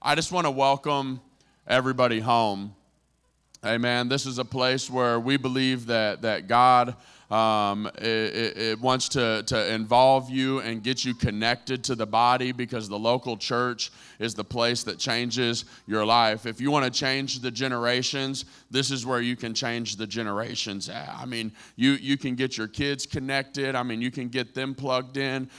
I just want to welcome everybody home. Amen. This is a place where we believe that God it wants to involve you and get you connected to the body, because the local church is the place that changes your life. If you want to change the generations, this is where you can change the generations at. I mean, you can get your kids connected. I mean, you can get them plugged in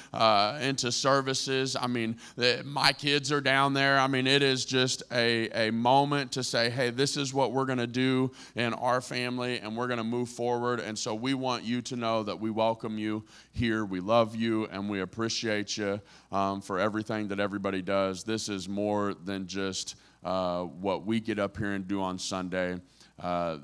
into services. I mean, my kids are down there. I mean, it is just a moment to say, hey, this is what we're going to do in our family, and we're going to move forward. And so we want you to know that we welcome you here. We love you, and we appreciate you for everything that everybody does. This is more than just what we get up here and do on Sunday.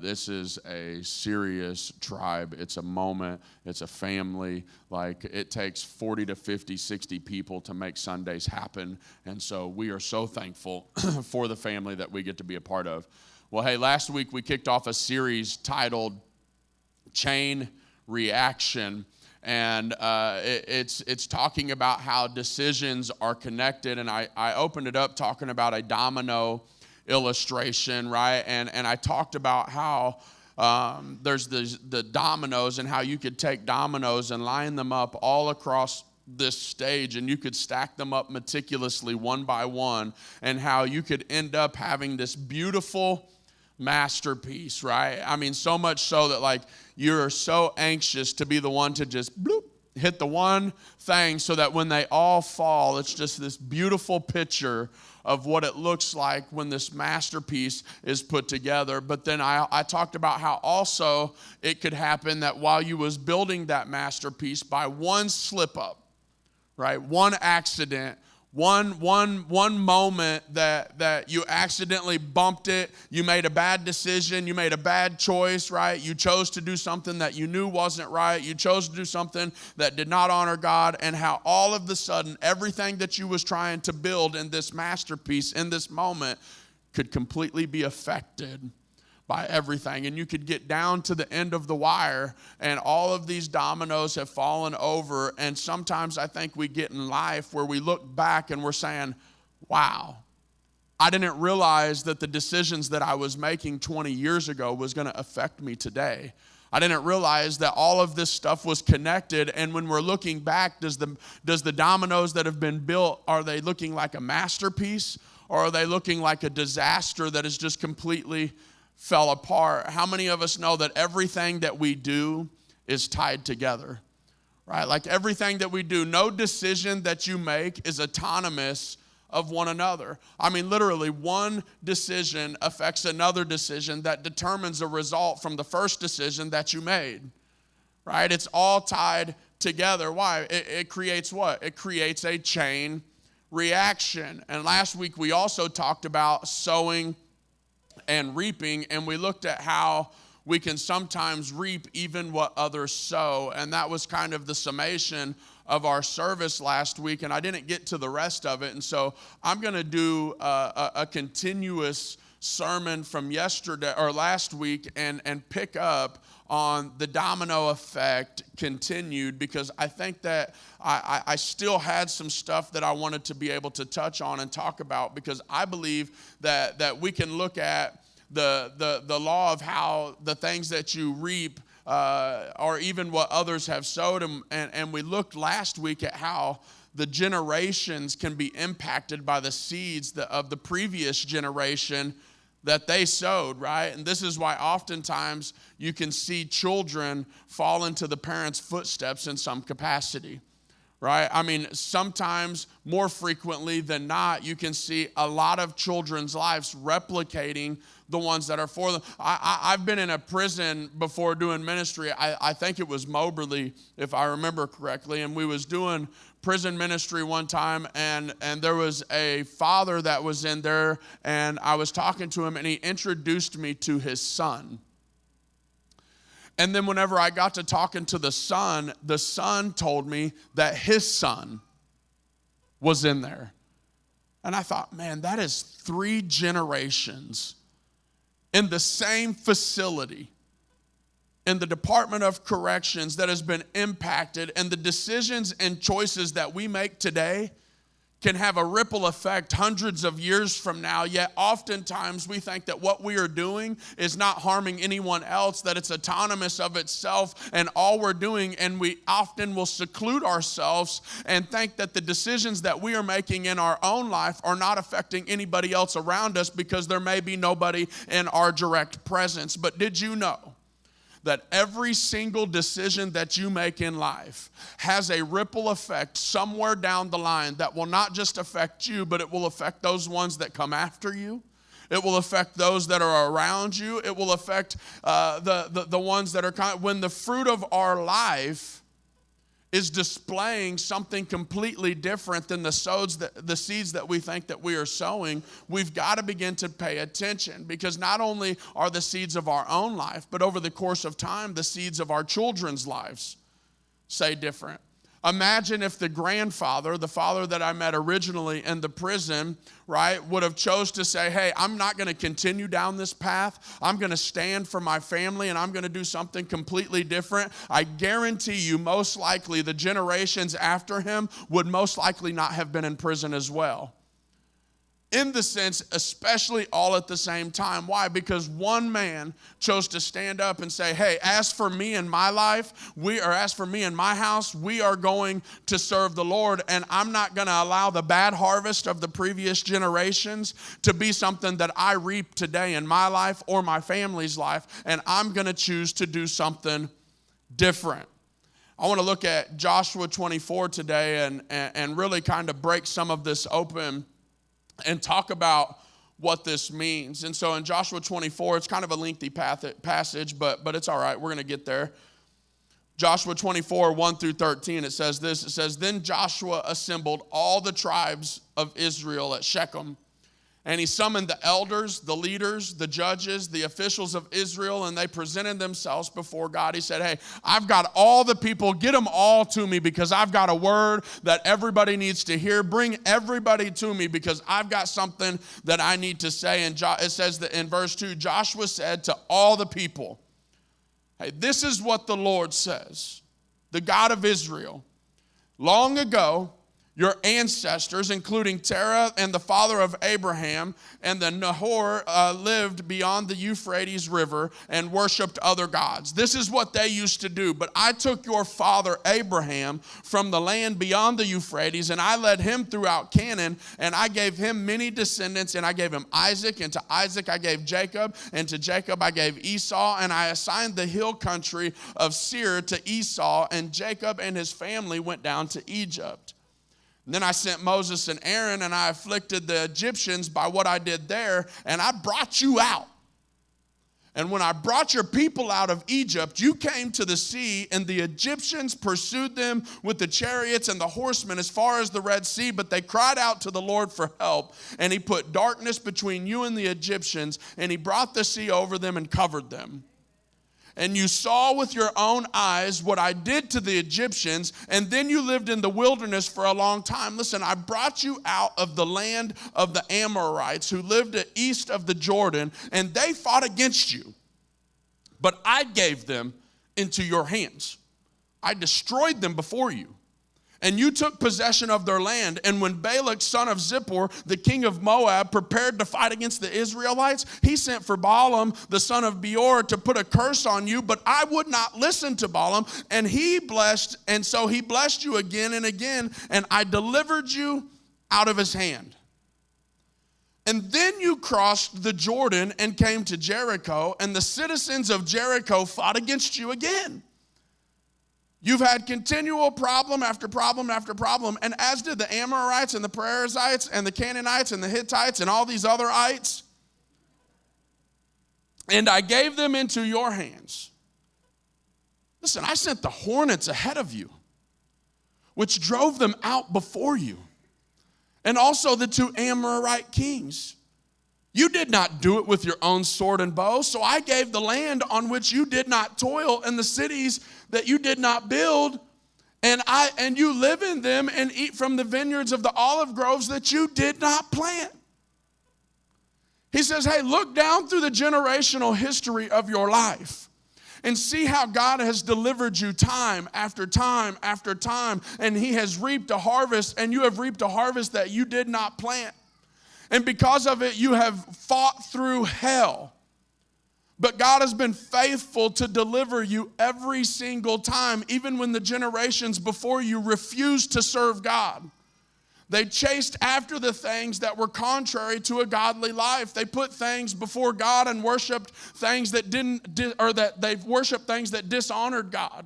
This is a serious tribe. It's a moment. It's a family. Like, it takes 40 to 50, 60 people to make Sundays happen. And so we are so thankful for the family that we get to be a part of. Well, hey, last week we kicked off a series titled Chain Reaction. And it's talking about how decisions are connected. And I opened it up talking about a domino illustration, right? And I talked about how there's the dominoes, and how you could take dominoes and line them up all across this stage, and you could stack them up meticulously one by one, and how you could end up having this beautiful masterpiece, right? I mean, so much so that, like, you're so anxious to be the one to just bloop, hit the one thing, so that when they all fall, it's just this beautiful picture of what it looks like when this masterpiece is put together. But then I talked about how also it could happen that while you was building that masterpiece, by one slip up, right, one accident, one moment that you accidentally bumped it, you made a bad decision, you made a bad choice, right? You chose to do something that you knew wasn't right. You chose to do something that did not honor God, and how all of a sudden everything that you was trying to build in this masterpiece, in this moment, could completely be affected by everything. And you could get down to the end of the wire, and all of these dominoes have fallen over. And sometimes I think we get in life where we look back and we're saying, wow, I didn't realize that the decisions that I was making 20 years ago was going to affect me today. I didn't realize that all of this stuff was connected. And when we're looking back, does the dominoes that have been built, are they looking like a masterpiece, or are they looking like a disaster that is just completely fell apart? How many of us know that everything that we do is tied together, right? Like, everything that we do, no decision that you make is autonomous of one another. I mean, literally, one decision affects another decision that determines a result from the first decision that you made, right? It's all tied together. Why? It creates what? It creates a chain reaction. And last week we also talked about sowing and reaping, and we looked at how we can sometimes reap even what others sow. And that was kind of the summation of our service last week, and I didn't get to the rest of it. And so I'm going to do a continuous sermon from yesterday or last week and pick up on the domino effect continued, because I think that I still had some stuff that I wanted to be able to touch on and talk about, because I believe that we can look at the law of how the things that you reap or even what others have sowed. And we looked last week at how the generations can be impacted by the seeds of the previous generation that they sowed, right? And this is why oftentimes you can see children fall into the parents' footsteps in some capacity, right? I mean, sometimes, more frequently than not, you can see a lot of children's lives replicating the ones that are for them. I've been in a prison before doing ministry. I think it was Moberly, if I remember correctly, and we was doing prison ministry one time, and there was a father that was in there, and I was talking to him, and he introduced me to his son. And then whenever I got to talking to the son told me that his son was in there. And I thought, man, that is 3 generations in the same facility, in the Department of Corrections, that has been impacted. And the decisions and choices that we make today can have a ripple effect hundreds of years from now, yet oftentimes we think that what we are doing is not harming anyone else, that it's autonomous of itself and all we're doing, and we often will seclude ourselves and think that the decisions that we are making in our own life are not affecting anybody else around us because there may be nobody in our direct presence. But did you know that every single decision that you make in life has a ripple effect somewhere down the line that will not just affect you, but it will affect those ones that come after you? It will affect those that are around you. It will affect the ones that are when the fruit of our life is displaying something completely different than the seeds that we think that we are sowing. We've got to begin to pay attention, because not only are the seeds of our own life, but over the course of time, the seeds of our children's lives say different. Imagine if the grandfather, the father that I met originally in the prison, right, would have chose to say, hey, I'm not going to continue down this path. I'm going to stand for my family and I'm going to do something completely different. I guarantee you, most likely the generations after him would most likely not have been in prison as well. In the sense, especially all at the same time. Why? Because one man chose to stand up and say, hey, as for me and my life, as for me and my house, we are going to serve the Lord, and I'm not going to allow the bad harvest of the previous generations to be something that I reap today in my life or my family's life, and I'm going to choose to do something different. I want to look at Joshua 24 today and really kind of break some of this open and talk about what this means. And so in Joshua 24, it's kind of a lengthy passage, but it's all right. We're going to get there. Joshua 24, 1 through 13, it says this. It says, then Joshua assembled all the tribes of Israel at Shechem, and he summoned the elders, the leaders, the judges, the officials of Israel, and they presented themselves before God. He said, hey, I've got all the people. Get them all to me, because I've got a word that everybody needs to hear. Bring everybody to me, because I've got something that I need to say. And it says that in verse 2, Joshua said to all the people, hey, this is what the Lord says, the God of Israel. Long ago, your ancestors, including Terah and the father of Abraham, and the Nahor lived beyond the Euphrates River and worshiped other gods. This is what they used to do. But I took your father Abraham from the land beyond the Euphrates, and I led him throughout Canaan, and I gave him many descendants, and I gave him Isaac, and to Isaac I gave Jacob, and to Jacob I gave Esau, and I assigned the hill country of Seir to Esau, and Jacob and his family went down to Egypt. And then I sent Moses and Aaron, and I afflicted the Egyptians by what I did there, and I brought you out. And when I brought your people out of Egypt, you came to the sea, and the Egyptians pursued them with the chariots and the horsemen as far as the Red Sea, but they cried out to the Lord for help, and he put darkness between you and the Egyptians, and he brought the sea over them and covered them. And you saw with your own eyes what I did to the Egyptians, and then you lived in the wilderness for a long time. Listen, I brought you out of the land of the Amorites who lived east of the Jordan, and they fought against you. But I gave them into your hands. I destroyed them before you. And you took possession of their land. And when Balak, son of Zippor, the king of Moab, prepared to fight against the Israelites, he sent for Balaam, the son of Beor, to put a curse on you. But I would not listen to Balaam, and so he blessed you again and again, and I delivered you out of his hand. And then you crossed the Jordan and came to Jericho, and the citizens of Jericho fought against you again. You've had continual problem after problem after problem, and as did the Amorites and the Perizzites and the Canaanites and the Hittites and all these other ites. And I gave them into your hands. Listen, I sent the hornets ahead of you, which drove them out before you, and also the two Amorite kings. You did not do it with your own sword and bow, so I gave the land on which you did not toil and the cities that you did not build, and you live in them and eat from the vineyards of the olive groves that you did not plant. He says, hey, look down through the generational history of your life. and see how God has delivered you time after time after time, and he has reaped a harvest, and you have reaped a harvest that you did not plant. And because of it, you have fought through hell. But God has been faithful to deliver you every single time, even when the generations before you refused to serve God. They chased after the things that were contrary to a godly life. They put things before God and worshiped things that they worshiped things that dishonored God.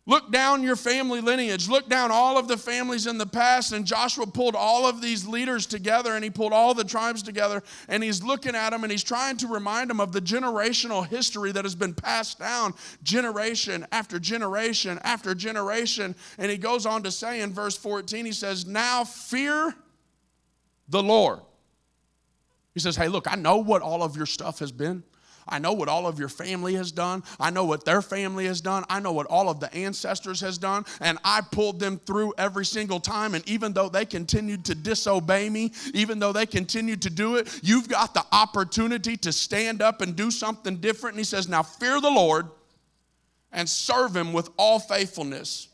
Look down your family lineage. Look down all of the families in the past, and Joshua pulled all of these leaders together, and he pulled all the tribes together, and he's looking at them, and he's trying to remind them of the generational history that has been passed down generation after generation after generation. And he goes on to say in verse 14, he says, now fear the Lord. He says, hey, look, I know what all of your stuff has been. I know what all of your family has done. I know what their family has done. I know what all of the ancestors has done. And I pulled them through every single time. And even though they continued to disobey me, even though they continued to do it, you've got the opportunity to stand up and do something different. And he says, now fear the Lord and serve him with all faithfulness,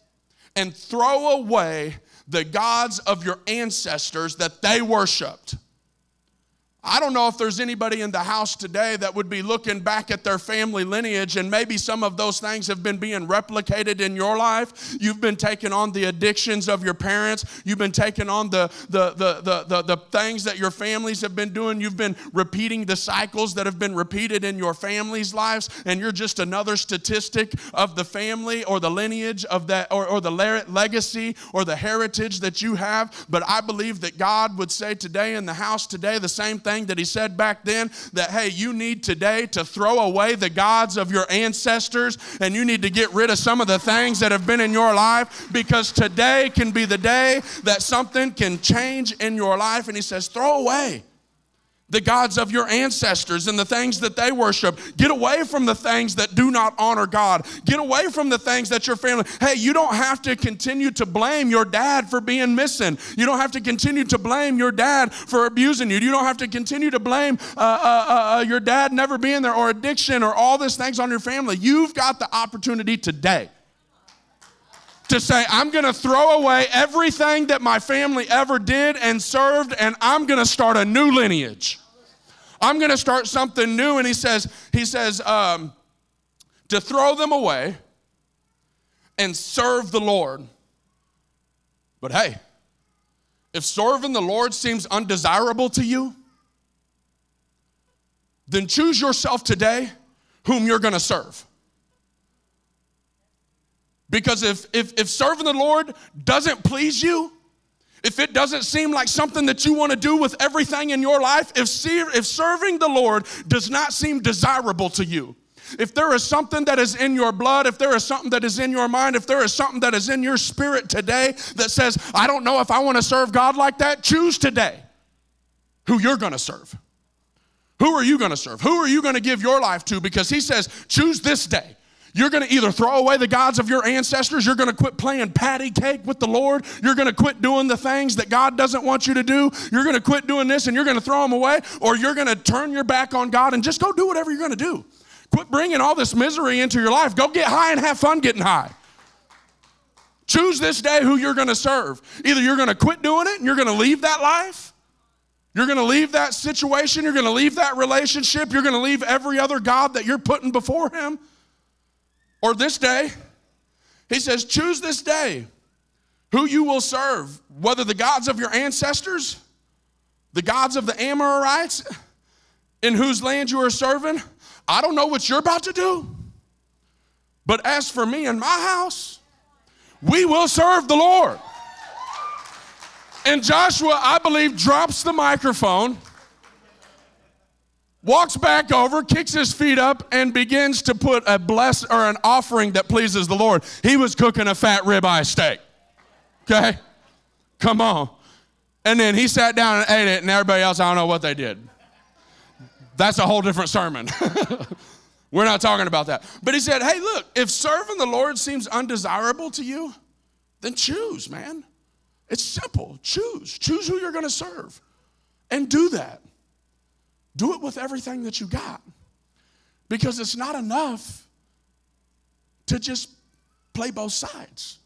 and throw away the gods of your ancestors that they worshiped. I don't know if there's anybody in the house today that would be looking back at their family lineage, and maybe some of those things have been being replicated in your life. You've been taking on the addictions of your parents. You've been taking on the things that your families have been doing. You've been repeating the cycles that have been repeated in your family's lives, and you're just another statistic of the family or the lineage of that, or the legacy or the heritage that you have. But I believe that God would say today in the house today the same thing that he said back then, that, hey, you need today to throw away the gods of your ancestors, and you need to get rid of some of the things that have been in your life, because today can be the day that something can change in your life. And he says, throw away the gods of your ancestors and the things that they worship. Get away from the things that do not honor God. Get away from the things that your family... Hey, you don't have to continue to blame your dad for being missing. You don't have to continue to blame your dad for abusing you. You don't have to continue to blame your dad never being there, or addiction, or all these things on your family. You've got the opportunity today to say, I'm going to throw away everything that my family ever did and served, and I'm going to start a new lineage. I'm going to start something new. And he says to throw them away and serve the Lord. But hey, if serving the Lord seems undesirable to you, then choose yourself today whom you're going to serve. Because if serving the Lord doesn't please you, if it doesn't seem like something that you want to do with everything in your life, if serving the Lord does not seem desirable to you, if there is something that is in your blood, if there is something that is in your mind, if there is something that is in your spirit today that says, I don't know if I want to serve God like that, choose today who you're going to serve. Who are you going to serve? Who are you going to give your life to? Because he says, choose this day. You're going to either throw away the gods of your ancestors, you're going to quit playing patty cake with the Lord, you're going to quit doing the things that God doesn't want you to do, you're going to quit doing this and you're going to throw them away, or you're going to turn your back on God and just go do whatever you're going to do. Quit bringing all this misery into your life. Go get high and have fun getting high. Choose this day who you're going to serve. Either you're going to quit doing it and you're going to leave that life, you're going to leave that situation, you're going to leave that relationship, you're going to leave every other God that you're putting before him. Or this day, he says, choose this day who you will serve, whether the gods of your ancestors, the gods of the Amorites, in whose land you are serving. I don't know what you're about to do, but as for me and my house, we will serve the Lord. And Joshua, I believe, drops the microphone, walks back over, kicks his feet up, and begins to put an offering that pleases the Lord. He was cooking a fat ribeye steak. Okay? Come on. And then he sat down and ate it, and everybody else, I don't know what they did. That's a whole different sermon. We're not talking about that. But he said, hey, look, if serving the Lord seems undesirable to you, then choose, man. It's simple. Choose. Choose who you're going to serve. And do that. Do it with everything that you got. Because it's not enough to just play both sides.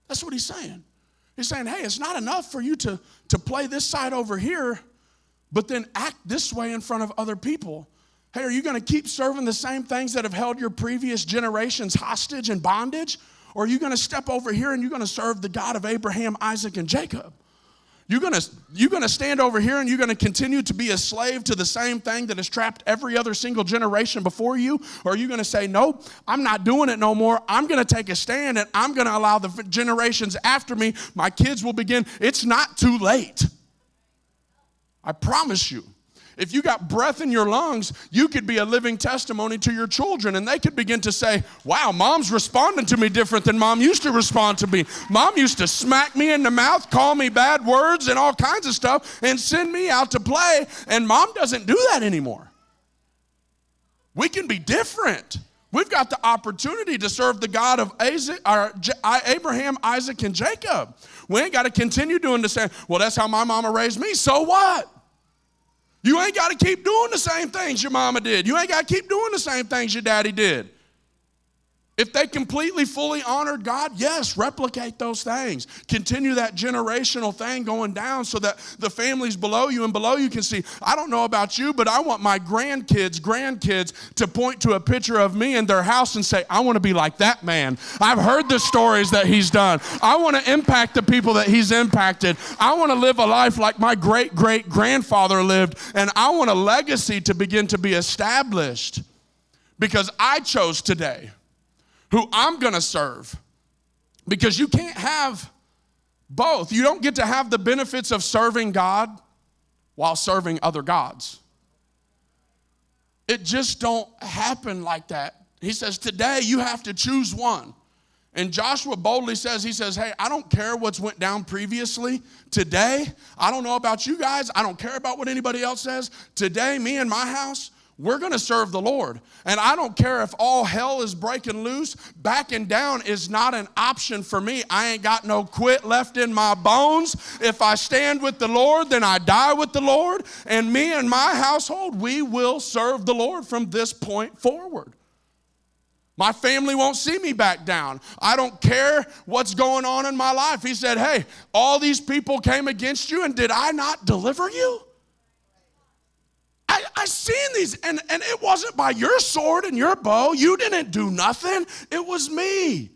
That's what he's saying. He's saying, hey, it's not enough for you to play this side over here, but then act this way in front of other people. Hey, are you going to keep serving the same things that have held your previous generations hostage and bondage? Or are you going to step over here and you're going to serve the God of Abraham, Isaac, and Jacob? You're going to stand over here and you're going to continue to be a slave to the same thing that has trapped every other single generation before you? Or are you going to say, no, I'm not doing it no more. I'm going to take a stand and I'm going to allow the generations after me, my kids will begin. It's not too late. I promise you. If you got breath in your lungs, you could be a living testimony to your children, and they could begin to say, wow, mom's responding to me different than mom used to respond to me. Mom used to smack me in the mouth, call me bad words and all kinds of stuff, and send me out to play, and mom doesn't do that anymore. We can be different. We've got the opportunity to serve the God of Abraham, Isaac, and Jacob. We ain't got to continue doing the same. Well, that's how my mama raised me. So what? You ain't got to keep doing the same things your mama did. You ain't got to keep doing the same things your daddy did. If they completely, fully honored God, yes, replicate those things. Continue that generational thing going down so that the families below you and below you can see, I don't know about you, but I want my grandkids to point to a picture of me in their house and say, I want to be like that man. I've heard the stories that he's done. I want to impact the people that he's impacted. I want to live a life like my great-great-grandfather lived, and I want a legacy to begin to be established because I chose today who I'm going to serve. Because you can't have both. You don't get to have the benefits of serving God while serving other gods. It just don't happen like that. He says, today you have to choose one. And Joshua boldly says, he says, hey, I don't care what's went down previously. Today, I don't know about you guys. I don't care about what anybody else says. Today, me and my house, we're going to serve the Lord. And I don't care if all hell is breaking loose. Backing down is not an option for me. I ain't got no quit left in my bones. If I stand with the Lord, then I die with the Lord. And me and my household, we will serve the Lord from this point forward. My family won't see me back down. I don't care what's going on in my life. He said, hey, all these people came against you, and did I not deliver you? I seen these, and it wasn't by your sword and your bow. You didn't do nothing. It was me.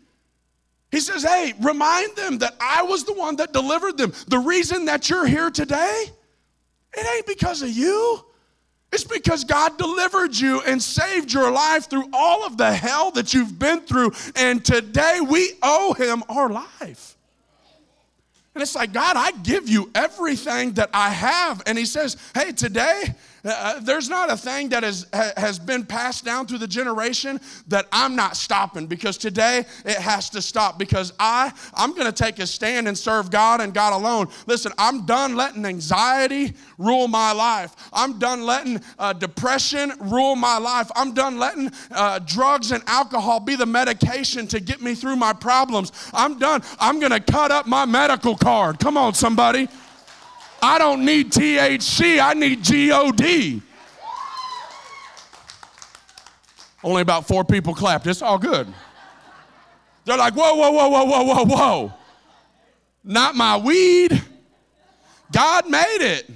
He says, hey, remind them that I was the one that delivered them. The reason that you're here today, it ain't because of you. It's because God delivered you and saved your life through all of the hell that you've been through. And today we owe him our life. And it's like, God, I give you everything that I have. And he says, hey, today, there's not a thing that has been passed down through the generation that I'm not stopping, because today it has to stop, because I'm going to take a stand and serve God and God alone. Listen, I'm done letting anxiety rule my life. I'm done letting depression rule my life. I'm done letting drugs and alcohol be the medication to get me through my problems. I'm done. I'm going to cut up my medical card. Come on, somebody. I don't need THC, I need GOD. Only about 4 people clapped. It's all good. They're like, whoa, whoa, whoa, whoa, whoa, whoa, whoa. Not my weed. God made it.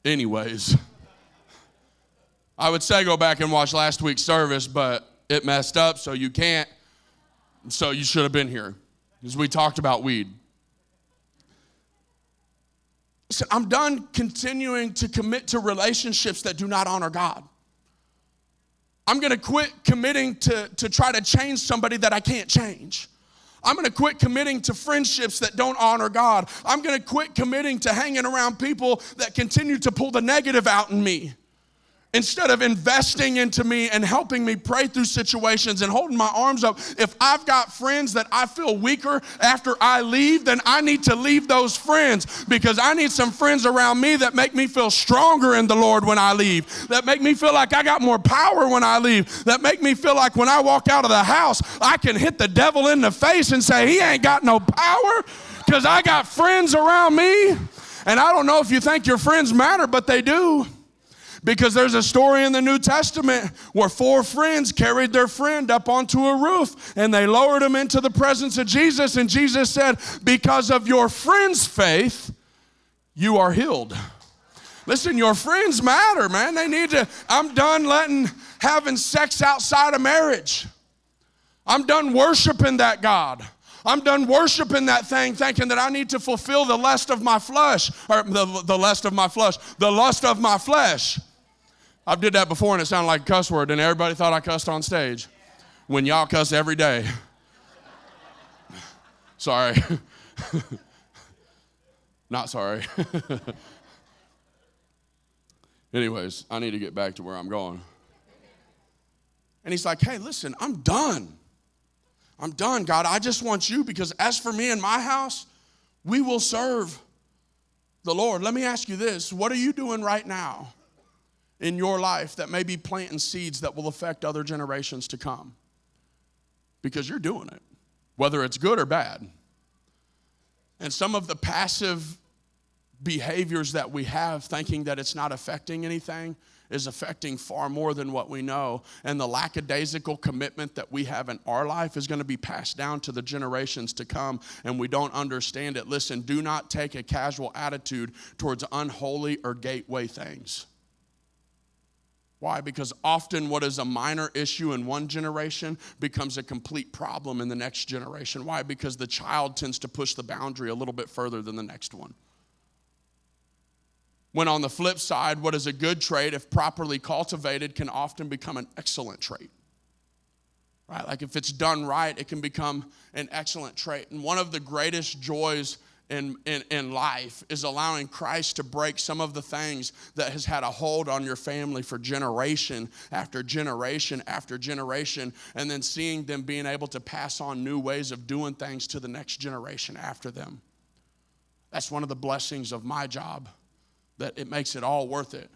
Anyways, I would say go back and watch last week's service, but it messed up, so you can't. So you should have been here, because we talked about weed. Listen, I'm done continuing to commit to relationships that do not honor God. I'm going to quit committing to try to change somebody that I can't change. I'm going to quit committing to friendships that don't honor God. I'm going to quit committing to hanging around people that continue to pull the negative out in me, instead of investing into me and helping me pray through situations and holding my arms up. If I've got friends that I feel weaker after I leave, then I need to leave those friends, because I need some friends around me that make me feel stronger in the Lord when I leave, that make me feel like I got more power when I leave, that make me feel like when I walk out of the house, I can hit the devil in the face and say, he ain't got no power, because I got friends around me. And I don't know if you think your friends matter, but they do. Because there's a story in the New Testament where 4 friends carried their friend up onto a roof and they lowered him into the presence of Jesus, and Jesus said, because of your friend's faith, you are healed. Listen, your friends matter, man. They need to, I'm done having sex outside of marriage. I'm done worshiping that God. I'm done worshiping that thing thinking that I need to fulfill the lust of my flesh, or the lust of my flesh, the lust of my flesh. I've did that before and it sounded like a cuss word and everybody thought I cussed on stage. When y'all cuss every day. Sorry. Not sorry. Anyways, I need to get back to where I'm going. And he's like, hey, listen, I'm done. I'm done, God. I just want you, because as for me and my house, we will serve the Lord. Let me ask you this. What are you doing right now in your life that may be planting seeds that will affect other generations to come? Because you're doing it, whether it's good or bad. And some of the passive behaviors that we have, thinking that it's not affecting anything, is affecting far more than what we know. And the lackadaisical commitment that we have in our life is going to be passed down to the generations to come, and we don't understand it. Listen, do not take a casual attitude towards unholy or gateway things. Why? Because often what is a minor issue in one generation becomes a complete problem in the next generation. Why? Because the child tends to push the boundary a little bit further than the next one. When on the flip side, what is a good trait, if properly cultivated, can often become an excellent trait. Right? Like if it's done right, it can become an excellent trait. And one of the greatest joys in life is allowing Christ to break some of the things that has had a hold on your family for generation after generation after generation, and then seeing them being able to pass on new ways of doing things to the next generation after them. That's one of the blessings of my job, that it makes it all worth it.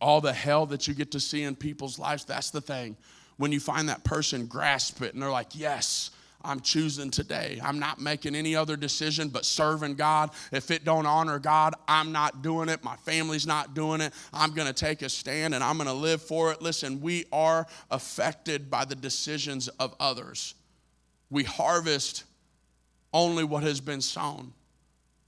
All the hell that you get to see in people's lives, that's the thing. When you find that person grasp it and they're like, yes, I'm choosing today. I'm not making any other decision but serving God. If it don't honor God, I'm not doing it. My family's not doing it. I'm going to take a stand and I'm going to live for it. Listen, we are affected by the decisions of others. We harvest only what has been sown.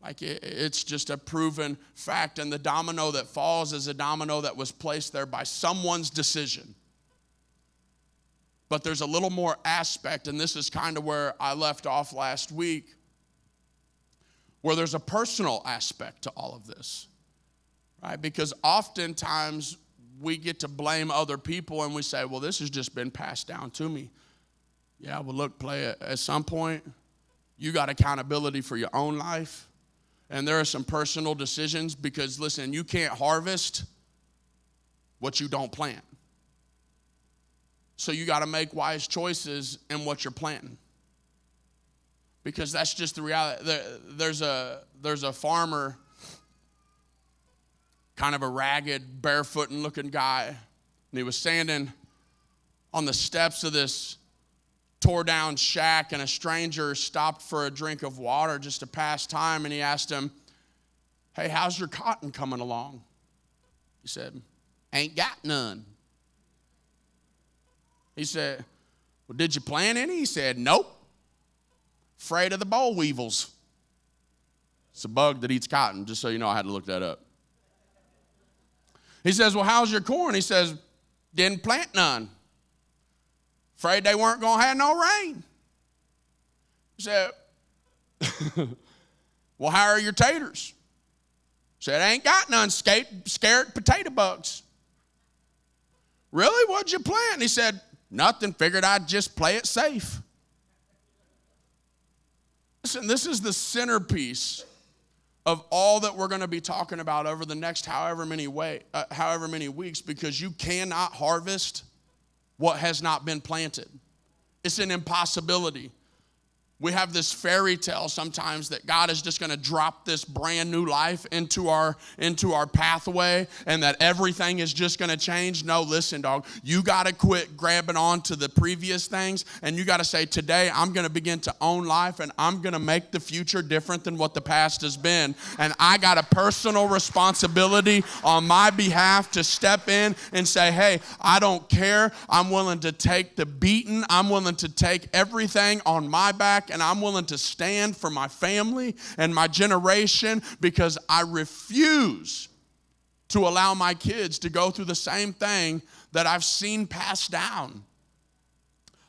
Like it's just a proven fact. And the domino that falls is a domino that was placed there by someone's decision. But there's a little more aspect, and this is kind of where I left off last week, where there's a personal aspect to all of this, right? Because oftentimes we get to blame other people and we say, well, this has just been passed down to me. Yeah, well, look, at some point, you got accountability for your own life. And there are some personal decisions because, listen, you can't harvest what you don't plant. So you got to make wise choices in what you're planting. Because that's just the reality. There's a farmer, kind of a ragged, barefooted looking guy, and he was standing on the steps of this tore down shack, and a stranger stopped for a drink of water just to pass time, and he asked him, hey, how's your cotton coming along? He said, ain't got none. He said, well, did you plant any? He said, nope. Afraid of the boll weevils. It's a bug that eats cotton, just so you know, I had to look that up. He says, well, how's your corn? He says, didn't plant none. Afraid they weren't going to have no rain. He said, well, how are your taters? He said, ain't got none, scared potato bugs. Really? What'd you plant? He said, nothing. Figured I'd just play it safe. Listen, this is the centerpiece of all that we're going to be talking about over the next however many weeks, because you cannot harvest what has not been planted. It's an impossibility. We have this fairy tale sometimes that God is just going to drop this brand new life into our pathway and that everything is just going to change. No, listen, dog. You got to quit grabbing on to the previous things, and you got to say, today I'm going to begin to own life, and I'm going to make the future different than what the past has been. And I got a personal responsibility on my behalf to step in and say, hey, I don't care. I'm willing to take the beating. I'm willing to take everything on my back. And I'm willing to stand for my family and my generation because I refuse to allow my kids to go through the same thing that I've seen passed down.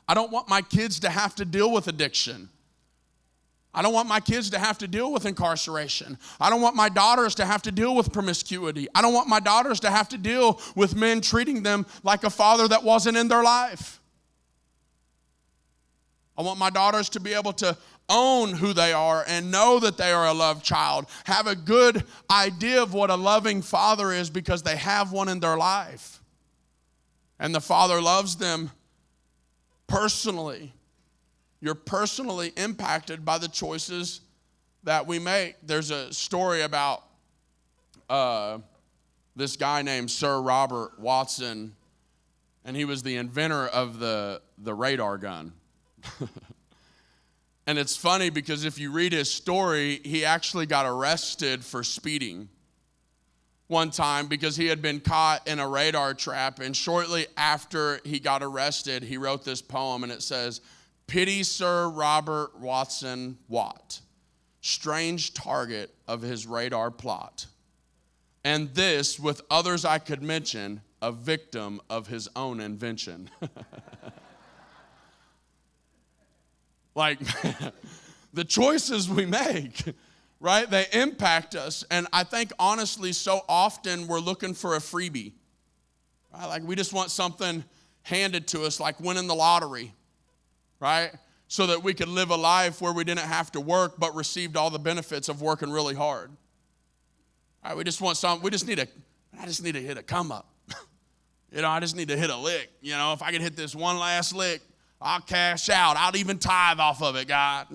I don't want my kids to have to deal with addiction. I don't want my kids to have to deal with incarceration. I don't want my daughters to have to deal with promiscuity. I don't want my daughters to have to deal with men treating them like a father that wasn't in their life. I want my daughters to be able to own who they are and know that they are a loved child, have a good idea of what a loving father is because they have one in their life. And the father loves them personally. You're personally impacted by the choices that we make. There's a story about this guy named Sir Robert Watson, and he was the inventor of the radar gun. And it's funny because if you read his story, he actually got arrested for speeding one time because he had been caught in a radar trap. And shortly after he got arrested, he wrote this poem, and it says, "Pity Sir Robert Watson Watt, strange target of his radar plot. And this, with others I could mention, a victim of his own invention." Like, the choices we make, right? They impact us. And I think, honestly, so often we're looking for a freebie. Right? Like, we just want something handed to us, like winning the lottery, right? So that we could live a life where we didn't have to work but received all the benefits of working really hard. Right? We just want I just need to hit a come up. I just need to hit a lick. If I could hit this one last lick, I'll cash out. I'll even tithe off of it, God.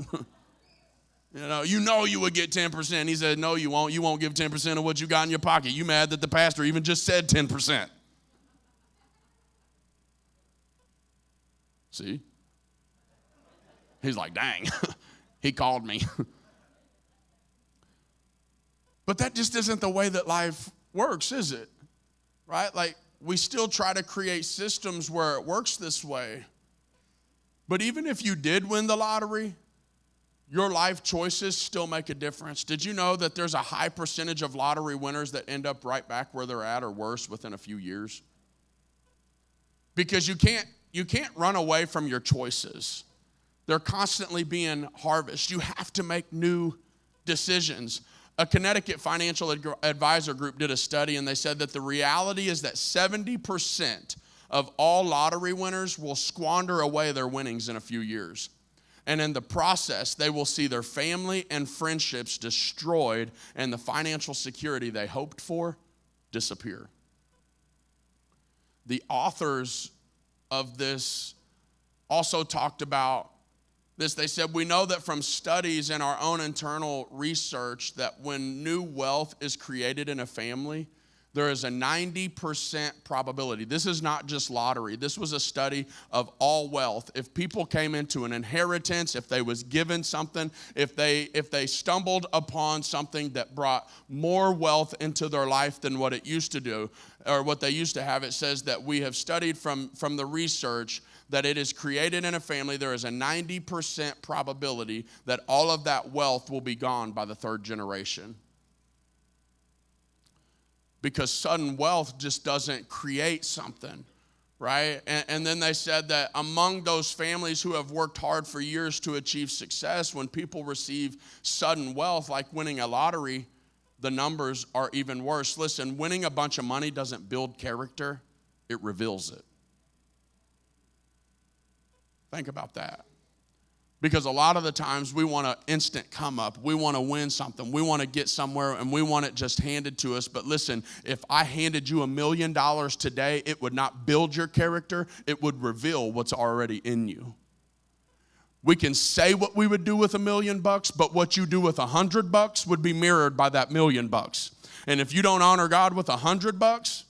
You would get 10%. He said, no, you won't. You won't give 10% of what you got in your pocket. You mad that the pastor even just said 10%. See? He's like, dang, he called me. But that just isn't the way that life works, is it? Right? Like, we still try to create systems where it works this way. But even if you did win the lottery, your life choices still make a difference. Did you know that there's a high percentage of lottery winners that end up right back where they're at or worse within a few years? Because you can't run away from your choices. They're constantly being harvested. You have to make new decisions. A Connecticut financial advisor group did a study, and they said that the reality is that 70% of all lottery winners will squander away their winnings in a few years. And in the process, they will see their family and friendships destroyed and the financial security they hoped for disappear. The authors of this also talked about this. They said, we know that from studies and our own internal research that when new wealth is created in a family, there is a 90% probability. This is not just lottery. This was a study of all wealth. If people came into an inheritance, if they was given something, if they stumbled upon something that brought more wealth into their life than what it used to do, or what they used to have, it says that we have studied from the research that it is created in a family, there is a 90% probability that all of that wealth will be gone by the third generation. Because sudden wealth just doesn't create something, right? And then they said that among those families who have worked hard for years to achieve success, when people receive sudden wealth, like winning a lottery, the numbers are even worse. Listen, winning a bunch of money doesn't build character, it reveals it. Think about that. Because a lot of the times we want an instant come up. We want to win something. We want to get somewhere and we want it just handed to us. But listen, if I handed you $1 million today, it would not build your character. It would reveal what's already in you. We can say what we would do with $1 million, but what you do with $100 would be mirrored by that $1 million. And if you don't honor God with $100,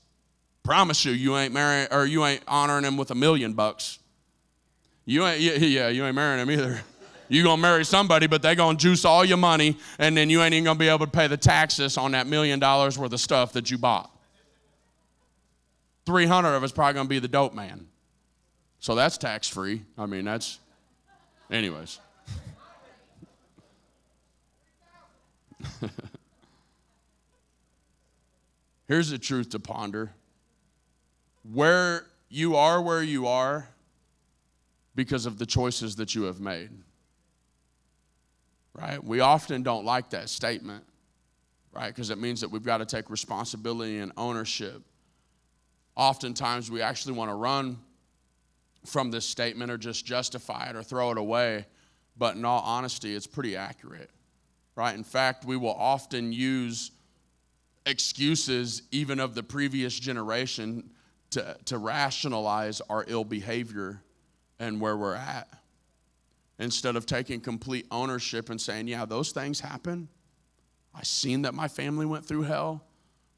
promise you, you ain't marrying, or you ain't honoring him with $1 million. You ain't marrying him either. You gonna marry somebody, but they gonna juice all your money, and then you ain't even gonna be able to pay the taxes on that $1 million worth of stuff that you bought. 300 of it's probably gonna be the dope man. So that's tax-free. I mean, that's, anyways. Here's the truth to ponder. Where you are because of the choices that you have made. Right? We often don't like that statement, right? Because it means that we've got to take responsibility and ownership. Oftentimes we actually want to run from this statement or just justify it or throw it away. But in all honesty, it's pretty accurate, right? In fact, we will often use excuses even of the previous generation to rationalize our ill behavior and where we're at, instead of taking complete ownership and saying, yeah, those things happen. I seen that my family went through hell,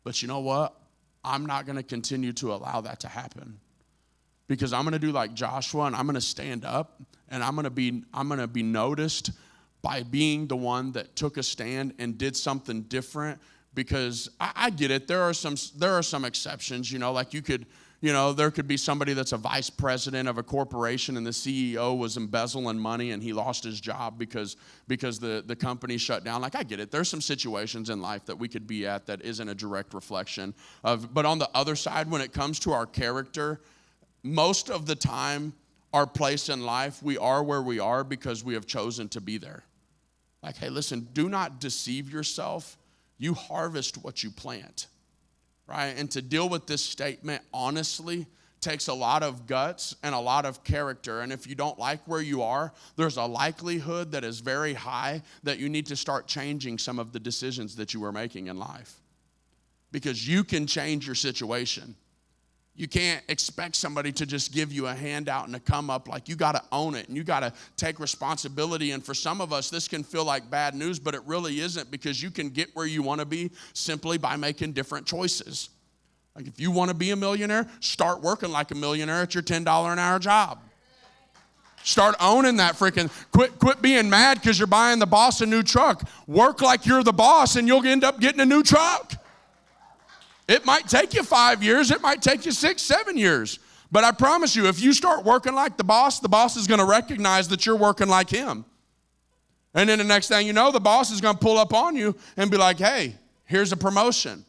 but you know what? I'm not going to continue to allow that to happen, because I'm going to do like Joshua, and I'm going to stand up, and I'm going to be noticed by being the one that took a stand and did something different. Because I get it. There are some exceptions, like you could, there could be somebody that's a vice president of a corporation and the CEO was embezzling money and he lost his job because the company shut down. Like, I get it. There's some situations in life that we could be at that isn't a direct reflection of, but on the other side, when it comes to our character, most of the time, our place in life, we are where we are because we have chosen to be there. Like, hey, listen, do not deceive yourself. You harvest what you plant, right? And to deal with this statement honestly takes a lot of guts and a lot of character. And if you don't like where you are, there's a likelihood that is very high that you need to start changing some of the decisions that you were making in life, because you can change your situation. You can't expect somebody to just give you a handout and a come up. Like, you got to own it and you got to take responsibility. And for some of us, this can feel like bad news, but it really isn't, because you can get where you want to be simply by making different choices. Like, if you want to be a millionaire, start working like a millionaire at your $10 an hour job. Start owning that freaking, quit being mad because you're buying the boss a new truck. Work like you're the boss and you'll end up getting a new truck. It might take you 5 years. It might take you 6, 7 years. But I promise you, if you start working like the boss is going to recognize that you're working like him. And then the next thing you know, the boss is going to pull up on you and be like, hey, here's a promotion.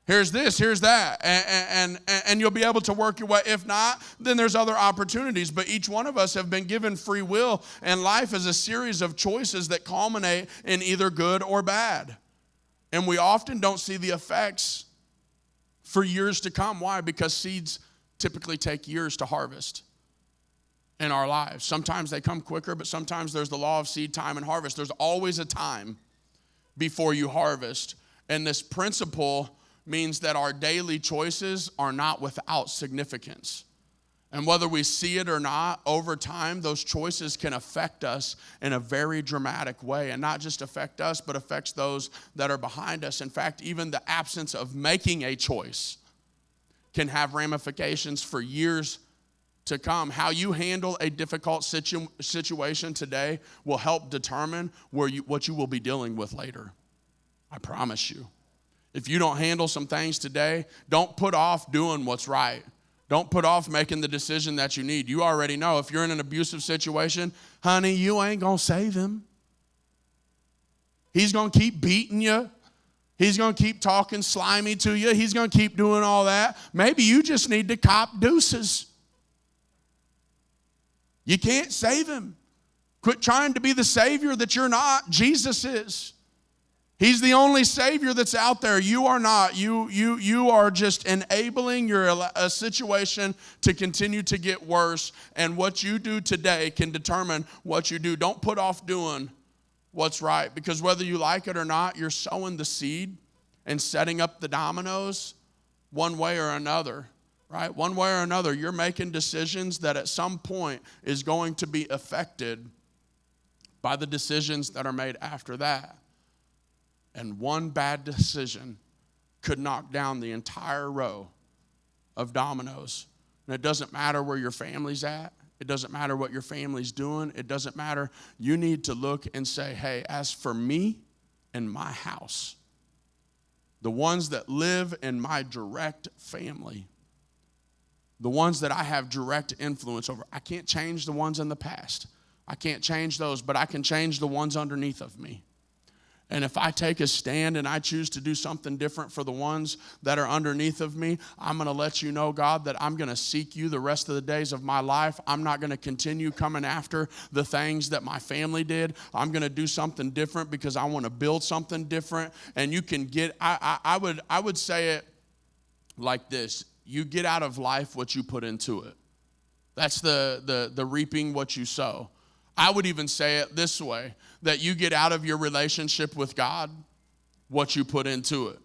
Here's this, here's that. And you'll be able to work your way. If not, then there's other opportunities. But each one of us have been given free will, and life is a series of choices that culminate in either good or bad. And we often don't see the effects for years to come. Why? Because seeds typically take years to harvest in our lives. Sometimes they come quicker, but sometimes there's the law of seed time and harvest. There's always a time before you harvest. And this principle means that our daily choices are not without significance. And whether we see it or not, over time, those choices can affect us in a very dramatic way. And not just affect us, but affects those that are behind us. In fact, even the absence of making a choice can have ramifications for years to come. How you handle a difficult situation today will help determine what you will be dealing with later. I promise you. If you don't handle some things today, don't put off doing what's right. Don't put off making the decision that you need. You already know if you're in an abusive situation, honey, you ain't going to save him. He's going to keep beating you. He's going to keep talking slimy to you. He's going to keep doing all that. Maybe you just need to cop deuces. You can't save him. Quit trying to be the Savior that you're not. Jesus is. He's the only Savior that's out there. You are not. You are just enabling a situation to continue to get worse. And what you do today can determine what you do. Don't put off doing what's right, because whether you like it or not, you're sowing the seed and setting up the dominoes one way or another, right? One way or another, you're making decisions that at some point is going to be affected by the decisions that are made after that. And one bad decision could knock down the entire row of dominoes. And it doesn't matter where your family's at. It doesn't matter what your family's doing. It doesn't matter. You need to look and say, hey, as for me and my house, the ones that live in my direct family, the ones that I have direct influence over, I can't change the ones in the past. I can't change those, but I can change the ones underneath of me. And if I take a stand and I choose to do something different for the ones that are underneath of me, I'm going to let you know, God, that I'm going to seek you the rest of the days of my life. I'm not going to continue coming after the things that my family did. I'm going to do something different because I want to build something different. And you can get, I would say it like this. You get out of life what you put into it. That's the reaping what you sow. I would even say it this way, that you get out of your relationship with God what you put into it.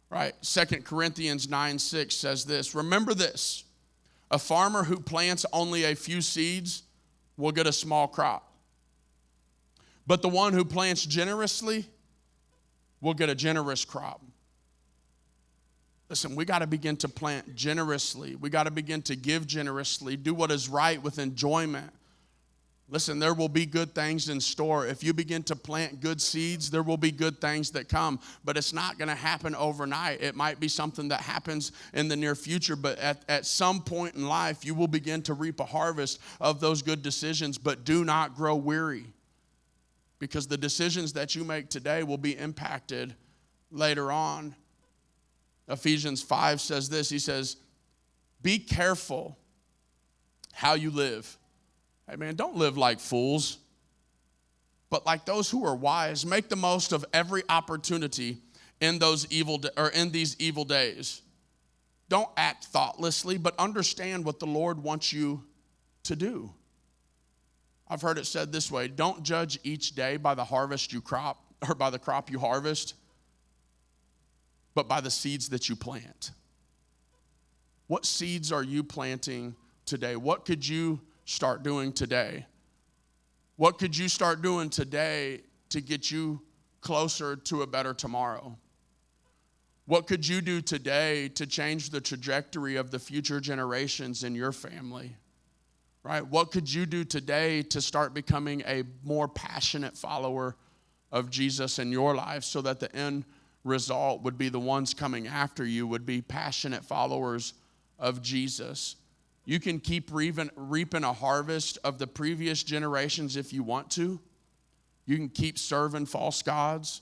Right? 2 Corinthians 9:6 says this, remember this, a farmer who plants only a few seeds will get a small crop. But the one who plants generously will get a generous crop. Listen, we got to begin to plant generously. We got to begin to give generously, do what is right with enjoyment. Listen, there will be good things in store. If you begin to plant good seeds, there will be good things that come. But it's not going to happen overnight. It might be something that happens in the near future. But at some point in life, you will begin to reap a harvest of those good decisions. But do not grow weary, because the decisions that you make today will be impacted later on. Ephesians 5 says this. He says, be careful how you live. Hey, man, don't live like fools, but like those who are wise. Make the most of every opportunity in these evil days. Don't act thoughtlessly, but understand what the Lord wants you to do. I've heard it said this way: don't judge each day by the harvest you crop, or by the crop you harvest, but by the seeds that you plant. What seeds are you planting today? What could you start doing today? What could you start doing today to get you closer to a better tomorrow? What could you do today to change the trajectory of the future generations in your family? Right? What could you do today to start becoming a more passionate follower of Jesus in your life, so that the end result would be the ones coming after you would be passionate followers of Jesus? You can keep reaping a harvest of the previous generations if you want to. You can keep serving false gods.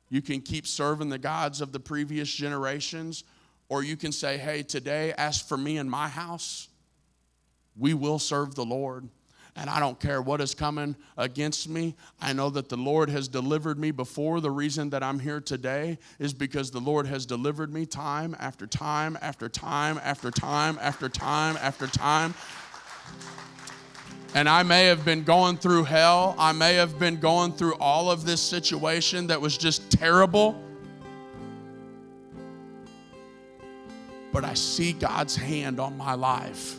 You can keep serving the gods of the previous generations. Or you can say, hey, today, as for me and my house, we will serve the Lord. And I don't care what is coming against me. I know that the Lord has delivered me before. The reason that I'm here today is because the Lord has delivered me time after time after time after time after time after time. And I may have been going through hell. I may have been going through all of this situation that was just terrible. But I see God's hand on my life.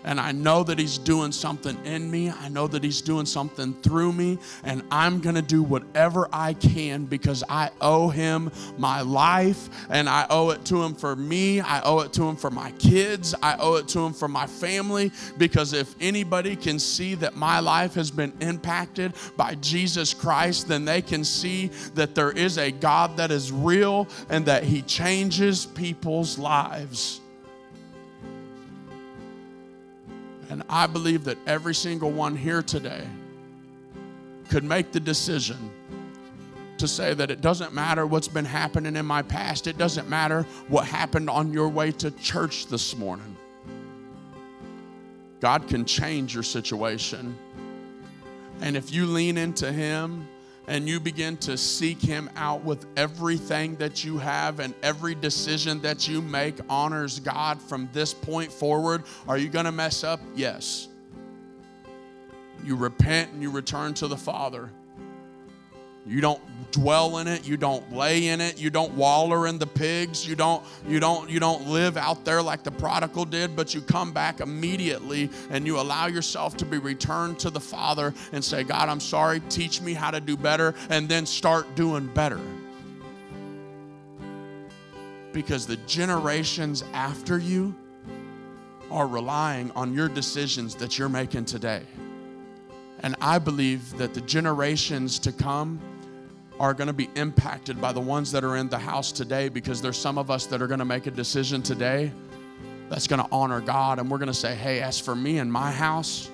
And I know that he's doing something in me. I know that he's doing something through me. And I'm going to do whatever I can, because I owe him my life. And I owe it to him for me. I owe it to him for my kids. I owe it to him for my family. Because if anybody can see that my life has been impacted by Jesus Christ, then they can see that there is a God that is real and that he changes people's lives. And I believe that every single one here today could make the decision to say that it doesn't matter what's been happening in my past. It doesn't matter what happened on your way to church this morning. God can change your situation. And if you lean into him and you begin to seek him out with everything that you have, and every decision that you make honors God from this point forward. Are you going to mess up? Yes. You repent and you return to the Father. You don't dwell in it. You don't lay in it. You don't waller in the pigs. You don't live out there like the prodigal did, but you come back immediately and you allow yourself to be returned to the Father and say, God, I'm sorry. Teach me how to do better, and then start doing better. Because the generations after you are relying on your decisions that you're making today. And I believe that the generations to come are going to be impacted by the ones that are in the house today, because there's some of us that are going to make a decision today that's going to honor God. And we're going to say, hey, as for me and my house,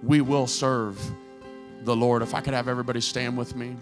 we will serve the Lord. If I could have everybody stand with me.